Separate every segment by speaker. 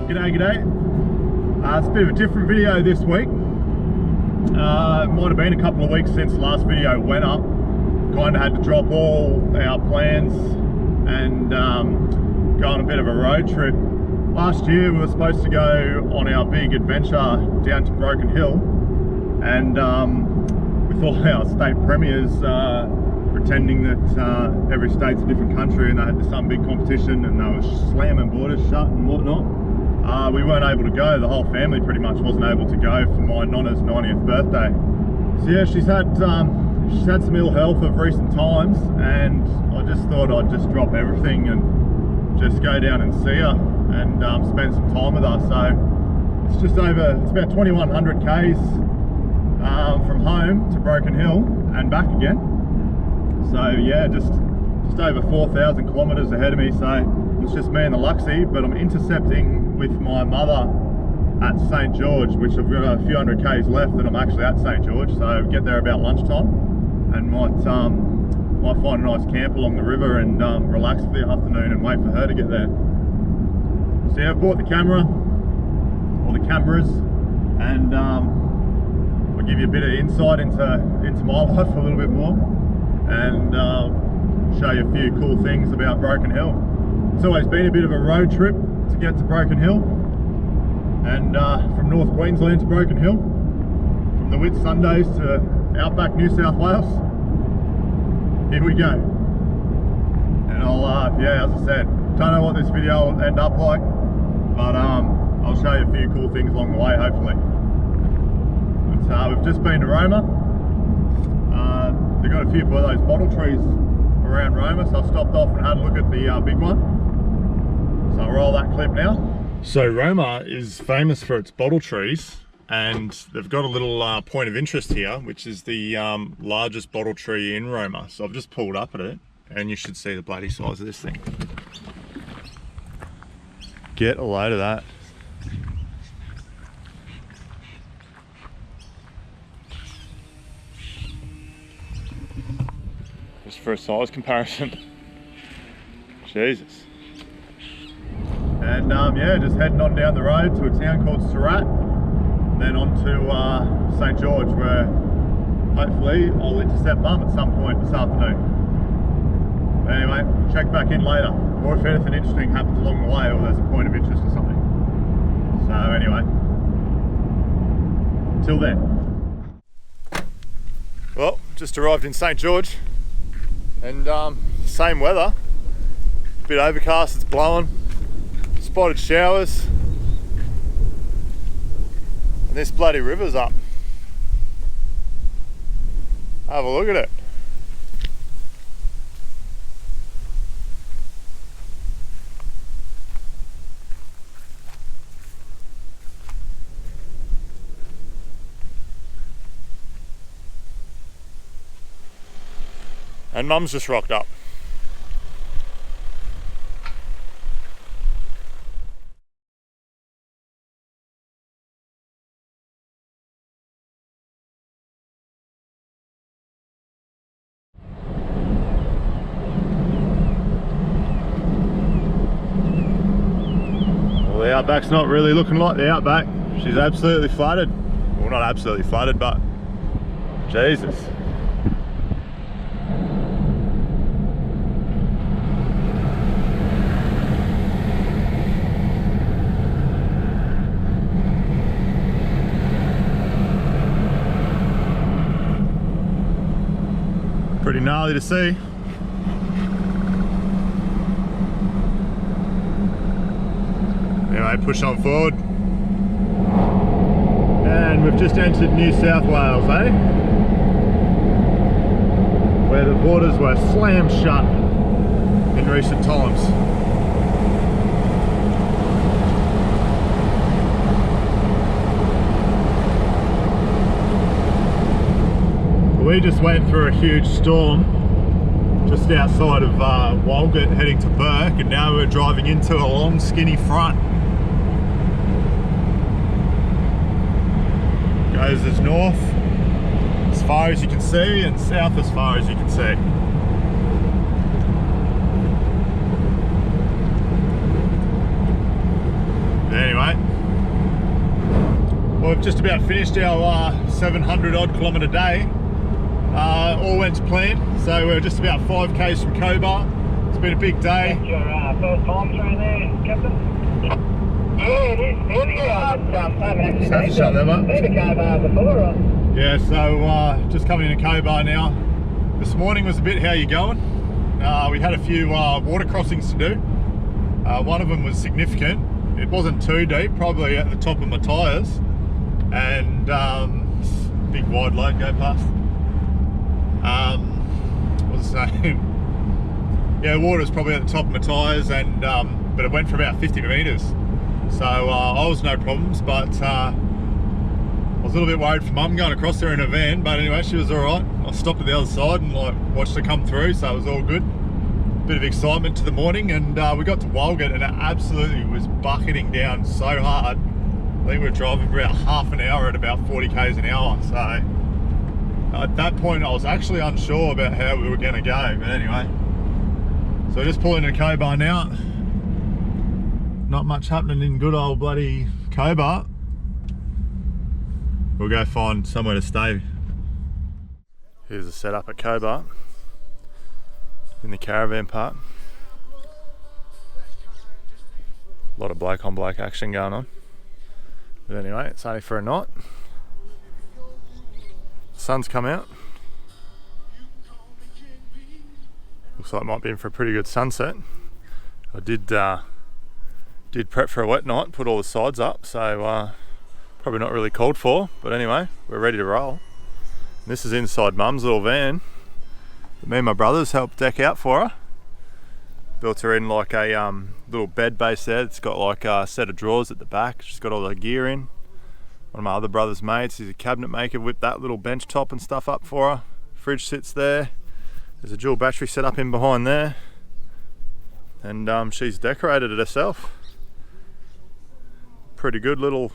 Speaker 1: G'day. It's a bit of a different video this week. It might have been a couple of weeks since the last video went up. Kind of had to drop all our plans and go on a bit of a road trip. Last year we were supposed to go on our big adventure down to Broken Hill, and with all our state premiers pretending that every state's a different country and they had some big competition and they were slamming borders shut and whatnot. We weren't able to go. The whole family pretty much wasn't able to go for my Nonna's 90th birthday. So yeah, she's had some ill health of recent times, and I just thought I'd just drop everything and just go down and see her and spend some time with her. So it's about 2100 k's from home to Broken Hill and back again. So yeah, just over 4,000 kilometers ahead of me. So it's just me and the Luxie, but I'm intercepting with my mother at St. George, which I've got a few hundred k's left and I'm actually at St. George. So I'll get there about lunchtime and might find a nice camp along the river and relax for the afternoon and wait for her to get there. So yeah, I've bought the camera, or the cameras, and I'll give you a bit of insight into my life a little bit more, and show you a few cool things about Broken Hill. It's always been a bit of a road trip to get to Broken Hill, and from North Queensland to Broken Hill, from the Whitsundays to outback New South Wales. Here we go. And I'll yeah, as I said, don't know what this video will end up like, but I'll show you a few cool things along the way, hopefully. But, we've just been to Roma. They've got a few of those bottle trees around Roma, so I stopped off and had a look at the big one. So I'll roll that clip now. So Roma is famous for its bottle trees, and they've got a little point of interest here, which is the largest bottle tree in Roma. So I've just pulled up at it, and you should see the bloody size of this thing. Get a load of that. Just for a size comparison. Jesus. And yeah, just heading on down the road to a town called Surat, and then on to St. George, where hopefully I'll intercept Mum at some point this afternoon. But anyway, check back in later, or if anything interesting happens along the way, or there's a point of interest or something. So anyway, till then. Well, just arrived in St. George, and same weather, a bit overcast, it's blowing. Spotted showers, and this bloody river's up. Have a look at it. And Mum's just rocked up. The outback's not really looking like the outback. She's absolutely flooded. Well, not absolutely flooded, but Jesus. Pretty gnarly to see. Anyway, push on forward. And we've just entered New South Wales, eh? Where the borders were slammed shut in recent times. We just went through a huge storm just outside of Walgett heading to Burke, and now we're driving into a long skinny front. Goes as north as far as you can see and south as far as you can see. Anyway, Well, we've just about finished our 700 odd kilometre day. All went to plan, so we're just about 5k's from Cobar. It's been a big day.
Speaker 2: That's your first time through there, Captain? Yeah, it is. Yeah, I haven't actually
Speaker 1: Have to shut them up.
Speaker 2: been to Cobar before, or?
Speaker 1: Yeah, so just coming into Cobar now. This morning was a bit how you going. We had a few water crossings to do. One of them was significant. It wasn't too deep, probably at the top of my tyres. And big wide load go past. What was I saying? Yeah, water was probably at the top of my tyres, and but it went for about 50 metres. So I was no problems, but I was a little bit worried for Mum going across there in a van, but anyway, she was all right. I stopped at the other side and like watched her come through, so it was all good. Bit of excitement to the morning, and we got to Walgett, and it absolutely was bucketing down so hard. I think we were driving for about half an hour at about 40k's an hour. So at that point, I was actually unsure about how we were going to go. But anyway, so we're just pulling into Cobar now. Not much happening in good old bloody Cobar. We'll go find somewhere to stay. Here's the setup at Cobar in the caravan park. A lot of bloke on bloke action going on. But anyway, it's only for a night. The sun's come out. Looks like it might be in for a pretty good sunset. I did prep for a wet night, put all the sides up, so probably not really called for, but anyway, we're ready to roll. And this is inside Mum's little van that me and my brothers helped deck out for her. Built her in like a little bed base there. It's got like a set of drawers at the back. She's got all her gear in. One of my other brother's mates, he's a cabinet maker, whipped that little bench top and stuff up for her. Fridge sits there. There's a dual battery set up in behind there. And she's decorated it herself. Pretty good little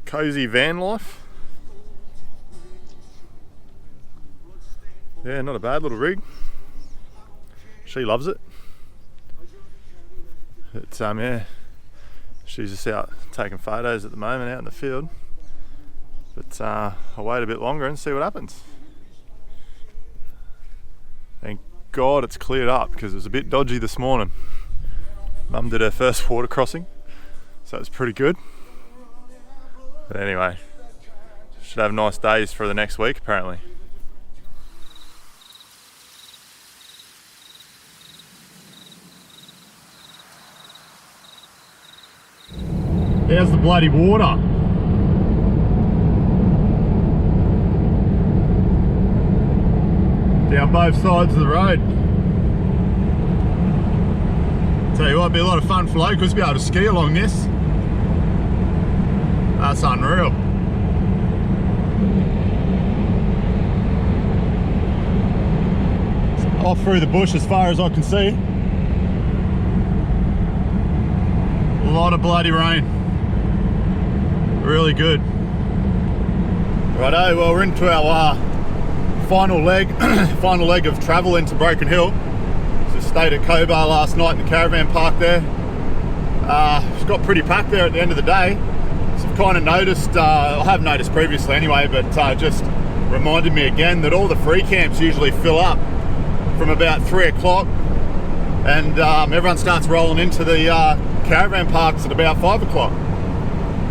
Speaker 1: cozy van life. Yeah, not a bad little rig. She loves it. It's yeah, she's just out taking photos at the moment out in the field. But I'll wait a bit longer and see what happens. Thank God it's cleared up, because it was a bit dodgy this morning. Mum did her first water crossing, so it's pretty good. But anyway, should have nice days for the next week apparently. There's the bloody water. Down both sides of the road. Tell you what, it'd be a lot of fun for locals to be able to ski along this. That's unreal. It's off through the bush as far as I can see. A lot of bloody rain. Really good. Righto, well we're into our final leg of travel into Broken Hill. So stayed at Cobar last night in the caravan park there. It's got pretty packed there at the end of the day. So I've kind of noticed, I have noticed previously anyway, but just reminded me again that all the free camps usually fill up from about 3 o'clock, and everyone starts rolling into the caravan parks at about 5 o'clock.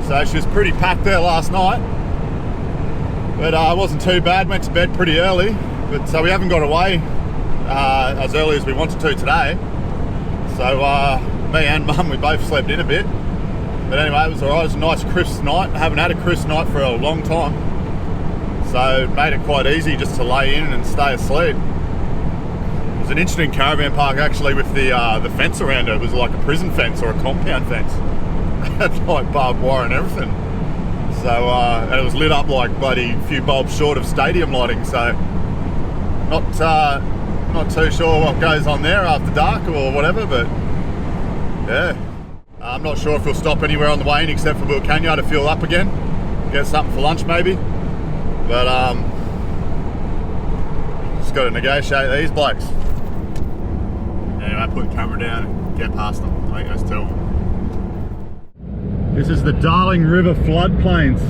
Speaker 1: So she was pretty packed there last night, but it wasn't too bad. Went to bed pretty early, but so we haven't got away as early as we wanted to today. So me and Mum, we both slept in a bit, but anyway, it was alright. It was a nice crisp night. I haven't had a crisp night for a long time, so it made it quite easy just to lay in and stay asleep. It was an interesting caravan park actually, with the fence around it. It was like a prison fence or a compound fence. Had like barbed wire and everything. So and it was lit up like bloody few bulbs short of stadium lighting. So not too sure what goes on there after dark or whatever. But yeah, I'm not sure if we'll stop anywhere on the way in except for Wilcannia to fuel up again, get something for lunch maybe. But just got to negotiate these blokes. Anyway, put the camera down and get past them. I think that's two. This is the Darling River floodplains.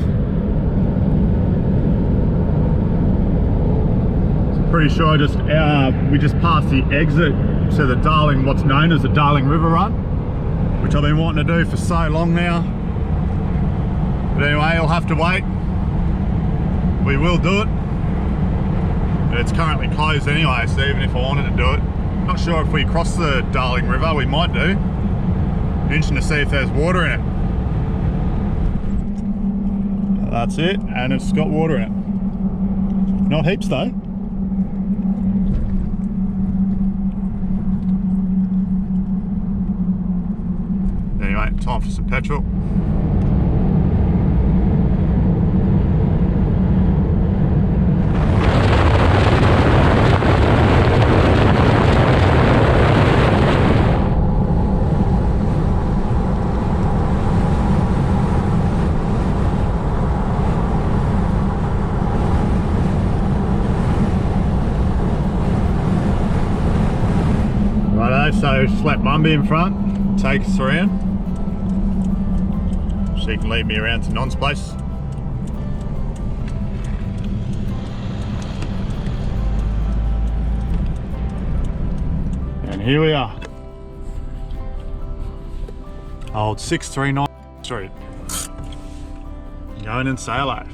Speaker 1: Pretty sure we just passed the exit to the Darling, what's known as the Darling River Run, which I've been wanting to do for so long now. But anyway, you'll have to wait. We will do it. But it's currently closed anyway, so even if I wanted to do it, not sure if we cross the Darling River, we might do. Interesting to see if there's water in it. That's it, and it's got water in it. Not heaps though. Anyway, time for some petrol. Righto, so slap Mumby in front, take us around. She can lead me around to Non's place. And here we are. Old 639 Street. Going and say hello.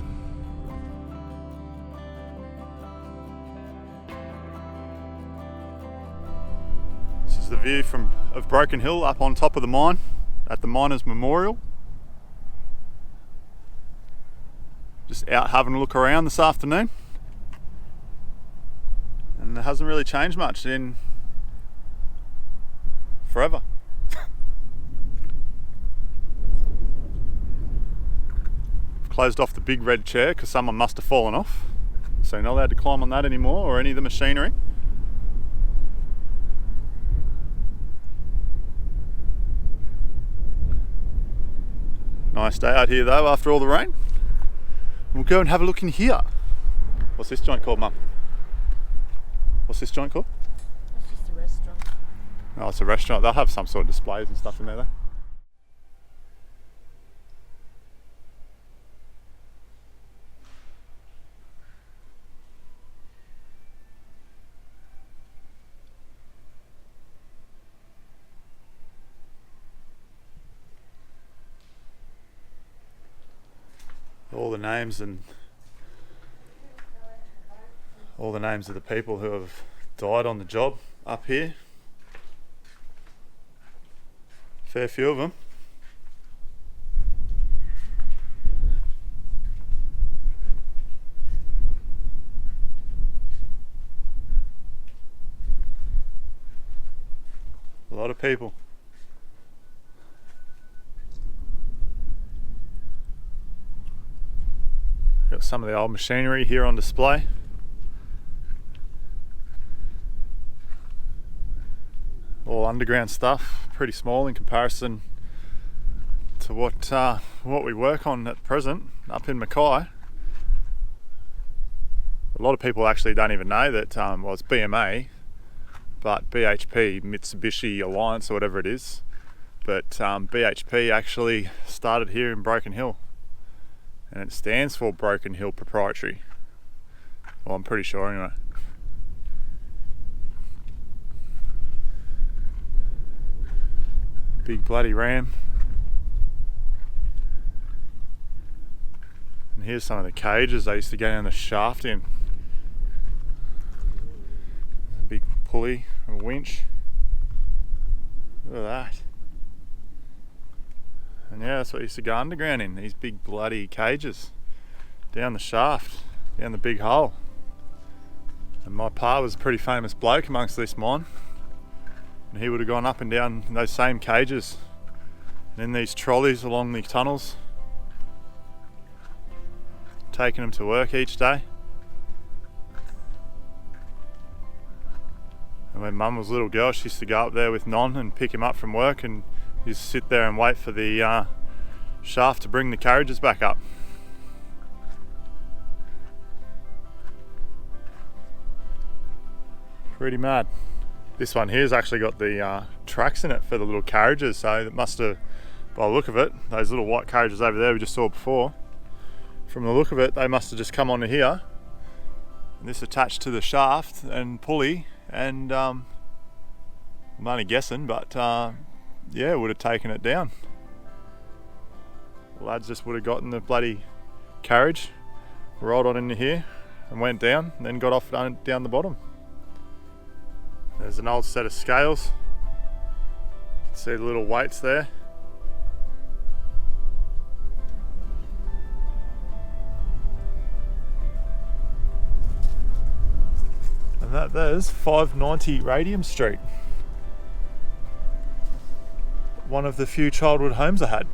Speaker 1: This is the view of Broken Hill up on top of the mine at the Miners' Memorial. Just out having a look around this afternoon, and it hasn't really changed much in forever. Closed off the big red chair because someone must have fallen off, so you're not allowed to climb on that anymore or any of the machinery. Nice day out here though after all the rain. We'll go and have a look in here. What's this joint called, Mum? What's this joint called?
Speaker 3: It's just a restaurant.
Speaker 1: Oh, it's a restaurant. They'll have some sort of displays and stuff in there though. All the names of the people who have died on the job up here. Fair few of them. A lot of people. Got some of the old machinery here on display. All underground stuff, pretty small in comparison to what we work on at present up in Mackay. A lot of people actually don't even know that, well, it's BMA, but BHP, Mitsubishi Alliance or whatever it is, but BHP actually started here in Broken Hill. And it stands for Broken Hill Proprietary. Well, I'm pretty sure anyway. Big bloody ram. And here's some of the cages they used to go down the shaft in. A big pulley, a winch. Look at that. And yeah, that's what used to go underground in, these big bloody cages. Down the shaft, down the big hole. And my pa was a pretty famous bloke amongst this mine. And he would have gone up and down in those same cages. And in these trolleys along the tunnels. Taking them to work each day. And when Mum was a little girl, she used to go up there with Non and pick him up from work, and you sit there and wait for the shaft to bring the carriages back up. Pretty mad. This one here's actually got the tracks in it for the little carriages, so it must have, by the look of it, those little white carriages over there we just saw before, from the look of it, they must have just come onto here And this attached to the shaft and pulley, and I'm only guessing, but yeah, would have taken it down. The lads just would have gotten the bloody carriage, rolled on into here and went down, and then got off down the bottom. There's an old set of scales. You can see the little weights there. And there's 590 Radium Street. One of the few childhood homes I had.